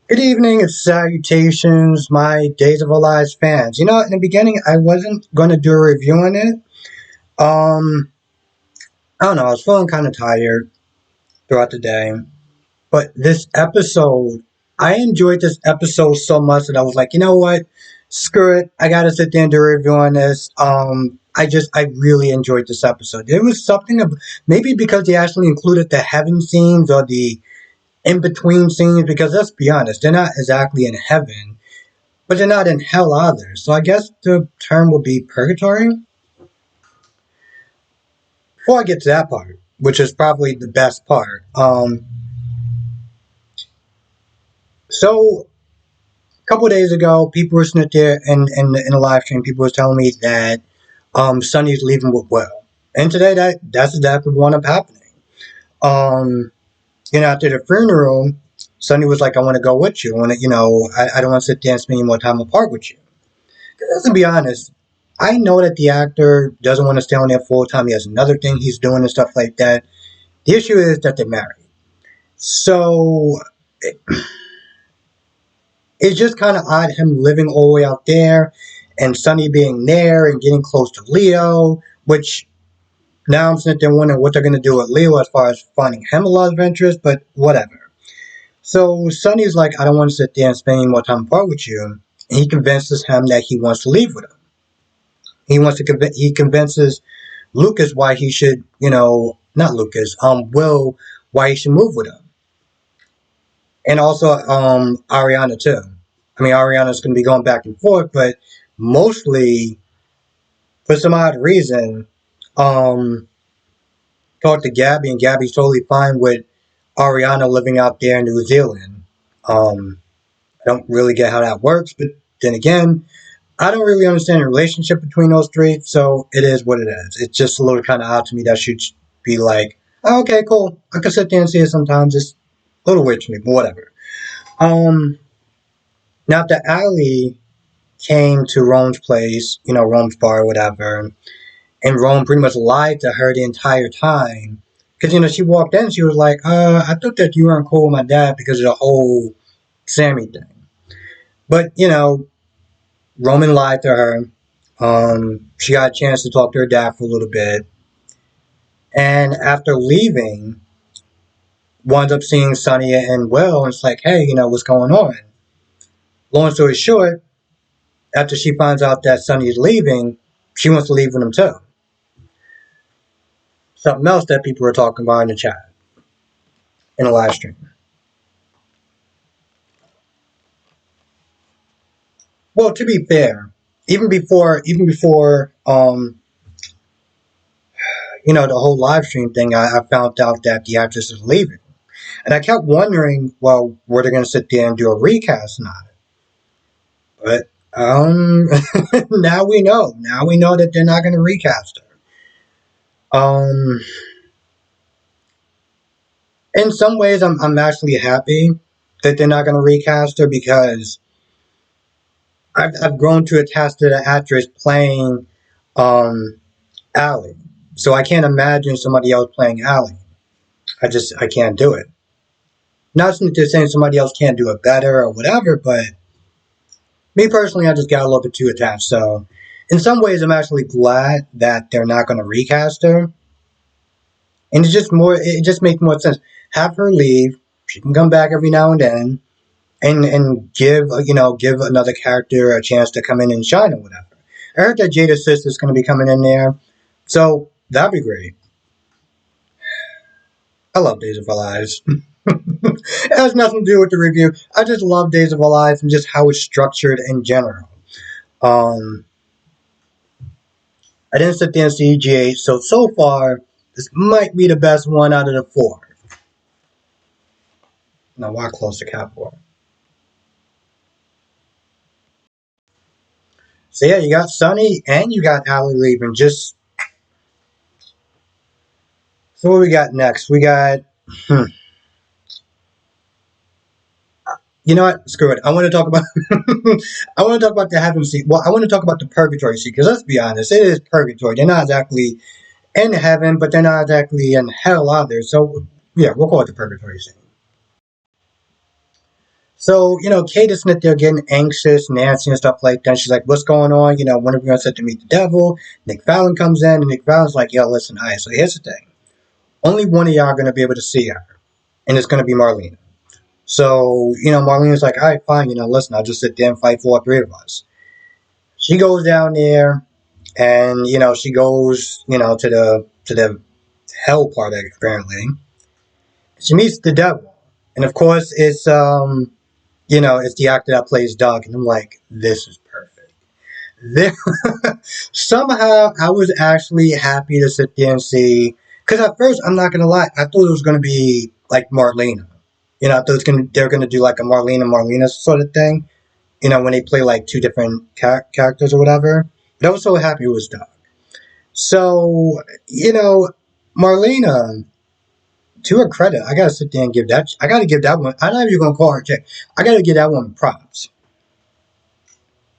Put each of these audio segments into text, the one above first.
Good evening, salutations, my Days of Our Lives fans. In the beginning, I wasn't going to do a review on it. Um, I don't know, I was feeling kind of tired throughout the day. But this episode, I enjoyed this episode so much that I was like, you know what? Screw it. I gotta sit there and do a review on this. I really enjoyed this episode. It was something of maybe because they actually included the heaven scenes or the in between scenes, because let's be honest, they're not exactly in heaven, but they're not in hell either. So I guess the term would be purgatory. Before I get to that part, which is probably the best part. So a couple of days ago, people were sitting there in a live stream. People were telling me that Sonny's leaving with Will, and today that's exactly what ended up happening. Um, After the funeral, Sonny was like, "I want to go with you. I want to, I don't want to sit there and spend any more time apart with you." Let's be honest. I know that the actor doesn't want to stay on there full time. He has another thing he's doing and stuff like that. The issue is that they're married. So it's just kind of odd him living all the way out there and Sonny being there and getting close to Leo, which now I'm sitting there wondering what they're going to do with Leo as far as finding him a lot of interest, but whatever. So Sonny's like, I don't want to sit there and spend any more time apart with you. And he convinces him that he wants to leave with him. He convinces Lucas why he should, not Lucas, Will, why he should move with him. And also Ariana too. I mean, Ariana's going to be going back and forth, but mostly for some odd reason, um, talked to Gabby, and Gabby's totally fine with Ariana living out there in New Zealand. I don't really get how that works, but then again, I don't really understand the relationship between those three, so it is what it is. It's just a little kind of odd to me that should be like, oh, okay, cool. I can sit there and see it sometimes. It's a little weird to me, but whatever. Um, Now that Allie came to Rome's place, Rome's bar or whatever, and Rome pretty much lied to her the entire time. Because, she walked in, she was like, I thought that you weren't cool with my dad because of the whole Sammy thing. But, Roman lied to her. She got a chance to talk to her dad for a little bit. And after leaving, winds up seeing Sonny and Will, and it's like, hey, what's going on? Long story short, after she finds out that Sonny is leaving, she wants to leave with him too. Something else that people were talking about in the chat, in the live stream. Well, to be fair, even before the whole live stream thing, I found out that the actress is leaving. And I kept wondering, well, were they going to sit there and do a recast or not? But now we know. Now we know that they're not going to recast her. In some ways, I'm actually happy that they're not going to recast her, because I've grown to attach to the actress playing Allie. So I can't imagine somebody else playing Allie. I can't do it. Not that they're saying somebody else can't do it better or whatever, but me personally, I just got a little bit too attached. So in some ways, I'm actually glad that they're not going to recast her. And it just makes more sense. Have her leave. She can come back every now and then, and give another character a chance to come in and shine or whatever. I heard that Jada's sister's going to be coming in there, so that'd be great. I love Days of Our Lives. It has nothing to do with the review. I just love Days of Our Lives and just how it's structured in general. Um, I didn't sit there and see EGA, so far this might be the best one out of the four. Now, why close the cap for? So yeah, you got Sonny and you got Allie leaving. So what we got next? We got. You know what? Screw it. I want to talk about. I want to talk about the heaven seat. Well, I want to talk about the purgatory seat, because let's be honest, it is purgatory. They're not exactly in heaven, but they're not exactly in hell either. So yeah, we'll call it the purgatory seat. So, Kate is sitting there getting anxious, Nancy and stuff like that. She's like, what's going on? When are we going to sit to meet the devil? Nick Fallon comes in, and Nick Fallon's like, yo, listen, all right, so here's the thing. Only one of y'all are going to be able to see her, and it's going to be Marlena. So, Marlena's like, all right, fine, listen, I'll just sit there and fight for all three of us. She goes down there, and, she goes, to the hell part, apparently. She meets the devil. And of course, it's the actor that plays Doug, and I'm like, this is perfect. This, somehow, I was actually happy to sit there and see, because at first, I'm not gonna lie, I thought it was gonna be like Marlena. I thought they're gonna do like a Marlena sort of thing. When they play like two different characters or whatever. But I was so happy it was Doug. So, Marlena, to her credit, I gotta sit there and give that. I gotta give that one. I'm not even gonna call her chick. I gotta give that one props.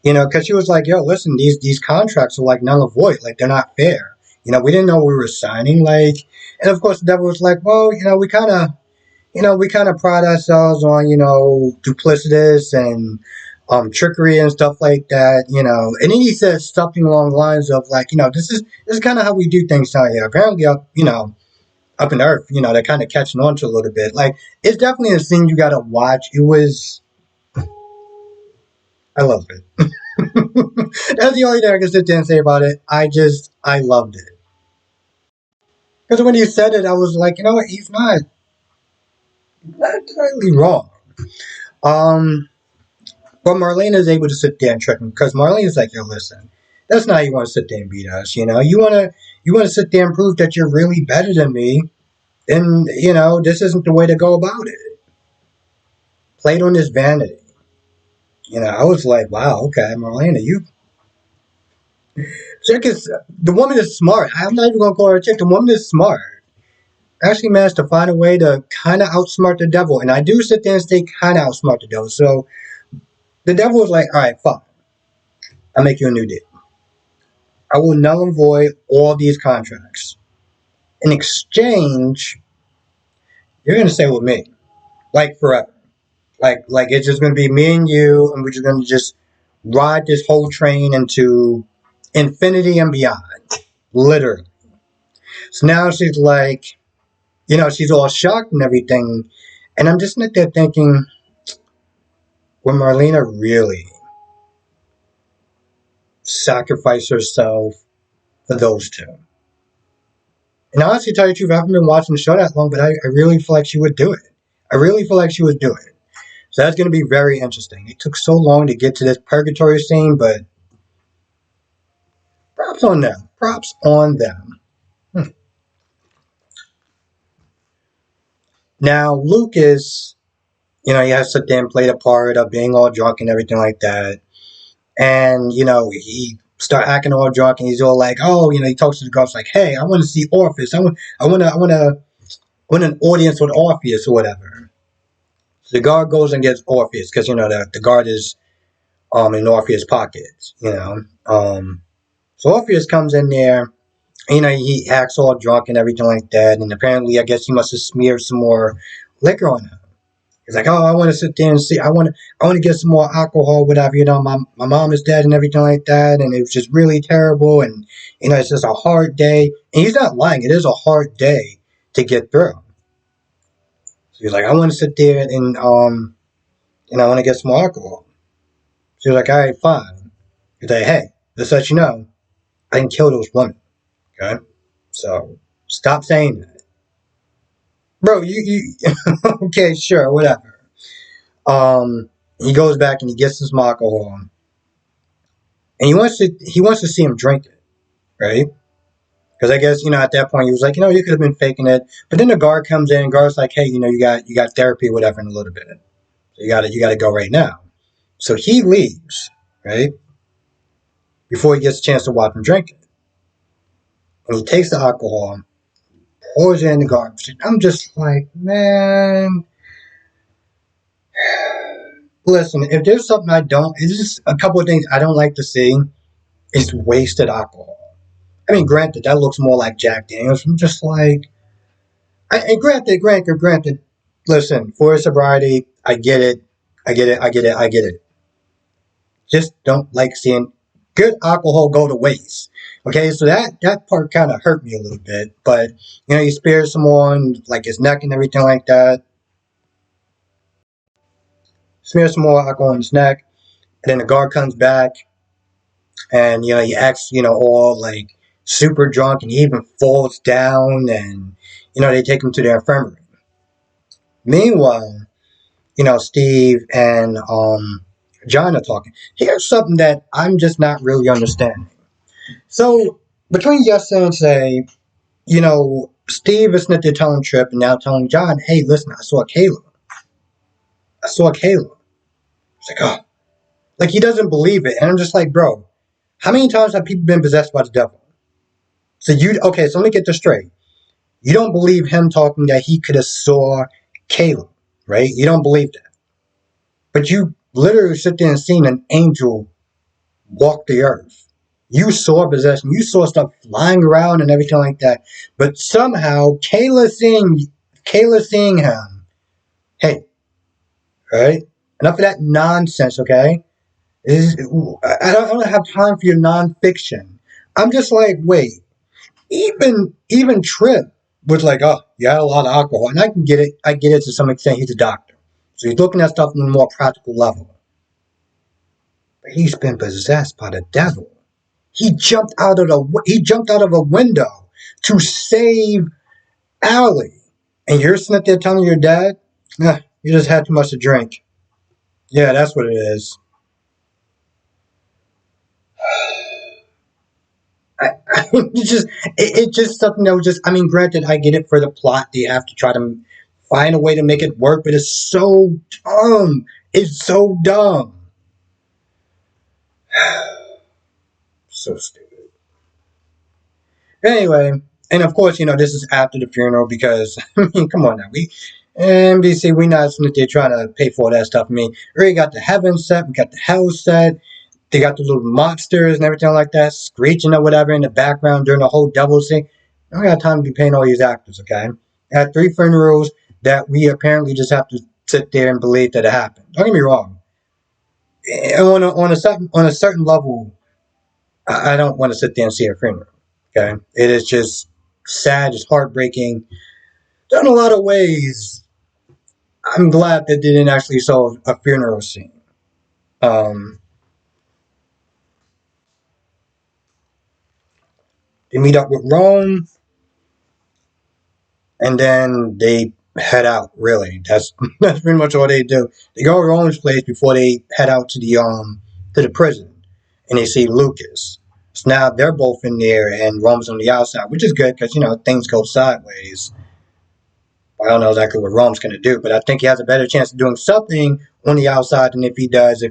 Because she was like, "Yo, listen, these contracts are like null and void. Like they're not fair. We didn't know we were signing. Like, and of course, the devil was like, well, we kind of pride ourselves on duplicitous and trickery and stuff like that. And then he says something along the lines of like, this is kind of how we do things down here. Apparently, up in Earth, they're kind of catching on to a little bit. Like, it's definitely a scene you got to watch. I love it. That's the only thing I can sit there and say about it. I loved it. Because when he said it, I was like, you know what? He's not entirely wrong. Um, but Marlene is able to sit there and trick him because Marlene is like, yo, listen, that's not how you want to sit there and beat us. You want to sit there and prove that you're really better than me. And this isn't the way to go about it. Played on this vanity. I was like, wow, okay, Marlena, you chick is the woman is smart. I'm not even gonna call her a chick. The woman is smart. Actually managed to find a way to kind of outsmart the devil, and I do sit there and say kind of outsmart the devil. So the devil was like, all right, fuck, I'll make you a new deal. I will null and void all these contracts. In exchange, you're gonna stay with me, like forever. Like it's just gonna be me and you, and we're just gonna just ride this whole train into infinity and beyond, literally. So now she's like, she's all shocked and everything, and I'm just sitting there thinking, would Marlena really sacrifice herself for those two? And honestly, to tell you the truth, I haven't been watching the show that long, but I really feel like she would do it. I really feel like she would do it. So that's going to be very interesting. It took so long to get to this purgatory scene, but props on them. Props on them. Hmm. Now, Lucas, he has to sit there and play the part of being all drunk and everything like that. And, he start acting all drunk and he's all like, oh, he talks to the girls like, hey, I want to see Orpheus. I want an audience with Orpheus or whatever. So the guard goes and gets Orpheus because, the guard is in Orpheus' pockets, So Orpheus comes in there, he acts all drunk and everything like that. And apparently, I guess he must have smeared some more liquor on him. He's like, oh, I want to sit there and see. I want to get some more alcohol, whatever. My mom is dead and everything like that, and it was just really terrible. And it's just a hard day. And he's not lying; it is a hard day to get through. So he's like, I want to sit there and I want to get some more alcohol. So he's like, all right, fine. He's like, hey, just let you know, I didn't kill those women. Okay, so stop saying that, bro. You okay? Sure, whatever. He goes back and he gets his alcohol, and he wants to see him drink it, right? Because I guess at that point he was like, you could have been faking it, but then the guard comes in, and guard's like, hey, you got therapy, whatever, in a little bit, so you gotta go right now. So he leaves, right, before he gets a chance to watch him drink it, and he takes the alcohol, pours it in the garbage. I'm just like, man, listen, if there's something I don't, it's just a couple of things I don't like to see. It's wasted alcohol. I mean, granted, that looks more like Jack Daniels. I'm just like, and granted. Listen, for sobriety, I get it. I get it. I get it. I get it. Just don't like seeing good alcohol go to waste. Okay, so that part kind of hurt me a little bit, but you spare someone like his neck and everything like that. Smear some more alcohol on his neck, and then the guard comes back, and he acts all like super drunk, and he even falls down, and they take him to the infirmary. Meanwhile, Steve and John are talking. Here's something that I'm just not really understanding. So between yesterday and today, Steve is not there telling Trip and now telling John, hey, listen, I saw Kayla. I saw Kayla. It's like, oh, like he doesn't believe it. And I'm just like, bro, how many times have people been possessed by the devil? Okay, so let me get this straight. You don't believe him talking that he could have saw Kayla, right? You don't believe that. But you literally sit there and seen an angel walk the earth. You saw possession. You saw stuff flying around and everything like that. But somehow, Kayla seeing him. Hey, right? Enough of that nonsense, okay? I don't have time for your nonfiction. I'm just like, wait. Even Trip was like, oh, you had a lot of alcohol, and I can get it. I get it to some extent. He's a doctor, so he's looking at stuff on a more practical level. But he's been possessed by the devil. He jumped out of a window to save Allie. And you're sitting there telling your dad, you just had too much to drink. Yeah, that's what it is. It's just something that was just. I mean, granted, I get it for the plot. They have to try to find a way to make it work, but it's so dumb. It's so dumb. So stupid. Anyway, and of course, this is after the funeral because I mean, come on now, we NBC, we not sitting there trying to pay for all that stuff. I mean, we already got the heaven set, we got the hell set. They got the little monsters and everything like that, screeching or whatever in the background during the whole devil thing. I don't got time to be paying all these actors, okay? I had 3 funerals that we apparently just have to sit there and believe that it happened. Don't get me wrong. On a certain level, I don't want to sit there and see a funeral. Okay, it is just sad, it's heartbreaking. In a lot of ways, I'm glad that they didn't actually show a funeral scene. Um, they meet up with Rome, and then they head out. Really, that's that's pretty much all they do. They go to Rome's place before they head out to the prison, and they see Lucas. So now they're both in there, and Rome's on the outside, which is good because things go sideways. I don't know exactly what Rome's going to do, but I think he has a better chance of doing something on the outside than if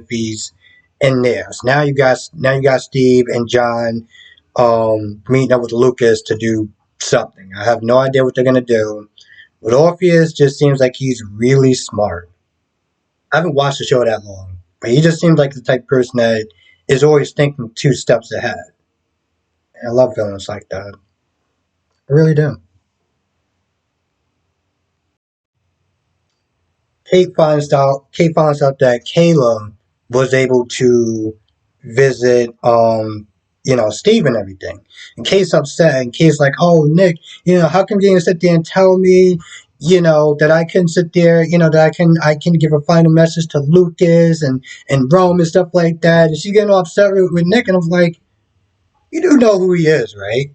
he's in there. So now you got Steve and John meeting up with Lucas to do something. I have no idea what they're going to do. But Orpheus just seems like he's really smart. I haven't watched the show that long, but he just seems like the type of person that is always thinking 2 steps ahead. And I love villains like that. I really do. Kate finds out that Kayla was able to visit Steve and everything. And Kate's upset and Kate's like, oh Nick, how come you didn't sit there and tell me, that I can sit there, that I can give a final message to Lucas and Rome and stuff like that. And she's getting all upset with Nick, and I'm like, you do know who he is, right?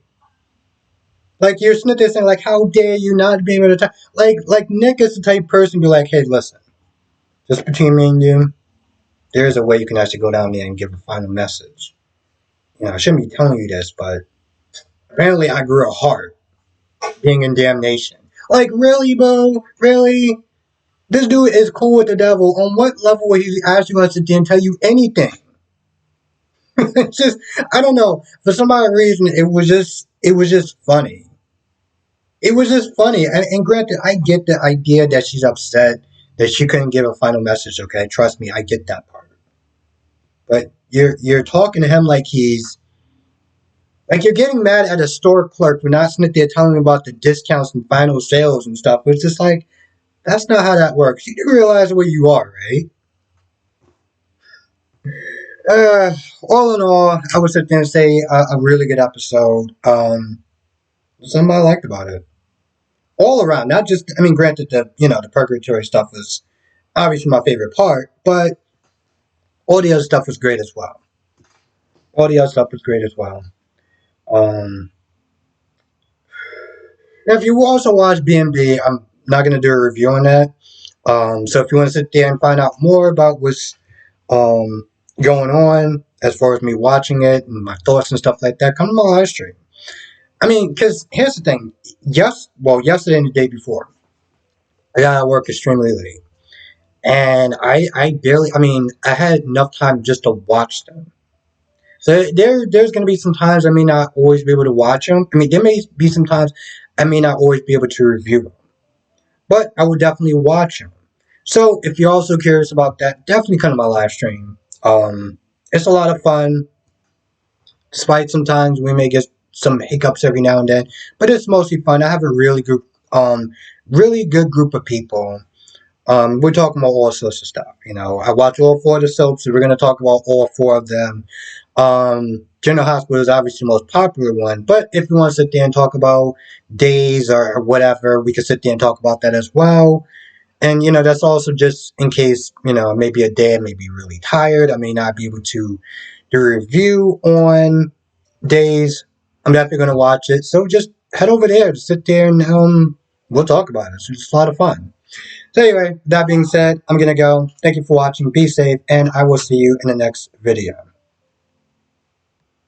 Like you're sitting there saying like, how dare you not be able to tell, like Nick is the type of person to be like, hey, listen, just between me and you, there is a way you can actually go down there and give a final message. I shouldn't be telling you this, but apparently I grew a heart being in damnation. Like, really, bro? Really? This dude is cool with the devil. On what level would he actually want to sit there and tell you anything? It's just, I don't know. For some odd reason, it was just funny. It was just funny. And granted, I get the idea that she's upset that she couldn't give a final message. Okay, trust me, I get that part. But you're talking to him like he's like you're getting mad at a store clerk for not sitting there telling him about the discounts and final sales and stuff. But it's just like that's not how that works. You do realize where you are, right? All in all, I would sit there and say a really good episode. Something I liked about it. All around, not just, I mean, granted, the Purgatory stuff is obviously my favorite part, but all the other stuff was great as well. All the other stuff was great as well. Um, if you also watch BMD, I'm not going to do a review on that. So if you want to sit there and find out more about what's um, going on as far as me watching it and my thoughts and stuff like that, come to my live stream. I mean, because here's the thing. Yesterday and the day before, I got to work extremely late. And I barely, I mean, I had enough time just to watch them. So there's going to be some times I may not always be able to watch them. I mean, there may be some times I may not always be able to review them, but I will definitely watch them. So if you're also curious about that, definitely come to my live stream. It's a lot of fun, despite sometimes we may get some hiccups every now and then, but it's mostly fun. I have a really good group of people. We're talking about all sorts of stuff. I watch all four of the soaps, so we're going to talk about all four of them. General Hospital is obviously the most popular one, but if you want to sit there and talk about days or whatever, we can sit there and talk about that as well. And that's also just in case maybe a day I may be really tired. I may not be able to do a review on days. I'm definitely going to watch it. So just head over there, to sit there, and we'll talk about it. It's a lot of fun. So anyway, that being said, I'm going to go. Thank you for watching. Be safe, and I will see you in the next video.